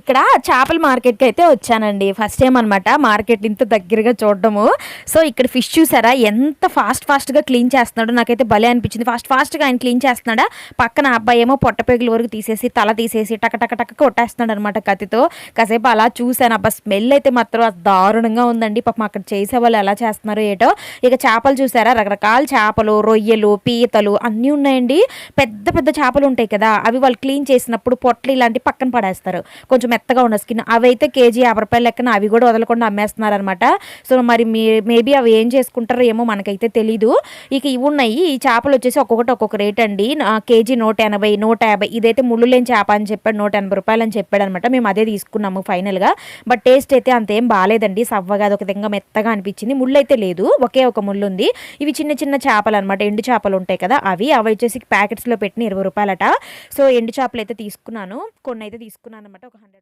ఇక్కడ చేపల మార్కెట్కి అయితే వచ్చానండి. ఫస్ట్ టైం అనమాట మార్కెట్ ఇంత దగ్గరగా చూడడము. సో ఇక్కడ ఫిష్ చూసారా ఎంత ఫాస్ట్గా క్లీన్ చేస్తున్నాడో, నాకైతే భలే అనిపించింది. ఫాస్ట్గా ఆయన క్లీన్ చేస్తున్నాడా, పక్కన అబ్బాయి ఏమో పొట్టపేగుల వరకు తీసేసి తల తీసేసి టక టక టక కొట్టేస్తున్నాడు అనమాట కత్తితో. కాసేపు అలా చూశాను. అబ్బా స్మెల్ అయితే మాత్రం దారుణంగా ఉందండి. పాపం అక్కడ చేసేవాళ్ళు ఎలా చేస్తున్నారో ఏటో. ఇక చేపలు చూసారా, రకరకాల చేపలు, రొయ్యలు, పీతలు అన్నీ ఉన్నాయండి. పెద్ద పెద్ద చేపలు ఉంటాయి కదా, అవి వాళ్ళు క్లీన్ చేసినప్పుడు పొట్లు ఇలాంటి పక్కన పడేస్తారు, కొంచెం మెత్తగా ఉన్న స్కిన్. అవి అయితే కేజీ 50 రూపాయల లెక్కన అవి కూడా వదలకుండా అమ్మేస్తున్నారు అనమాట. సో మరి మేబీ అవి ఏం చేసుకుంటారో ఏమో మనకైతే తెలీదు. ఇక ఇవి ఉన్నాయి. ఈ చేపలు వచ్చేసి ఒక్కొక్కటి ఒక్కొక్క రేట్ అండి. కేజీ 180, 150. ఇదైతే ముళ్ళు లేని చేప అని చెప్పాడు, 180 రూపాయలు అని చెప్పాడు అనమాట. మేము అదే తీసుకున్నాము ఫైనల్గా. బట్ టేస్ట్ అయితే అంతేం బాగాలేదండి. సవ్వగా అది ఒక విధంగా మెత్తగా అనిపించింది. ముళ్ళు అయితే లేదు, ఒకే ఒక ముళ్ళు ఉంది. ఇవి చిన్న చిన్న చేపలు అనమాట, ఎండు చేపలు ఉంటాయి కదా అవి. అవి వచ్చేసి ప్యాకెట్స్లో పెట్టిన 20 రూపాయలట. సో ఎండు చేపలు అయితే తీసుకున్నాను, కొన్ని అయితే తీసుకున్నాను అనమాట, ఒక 100.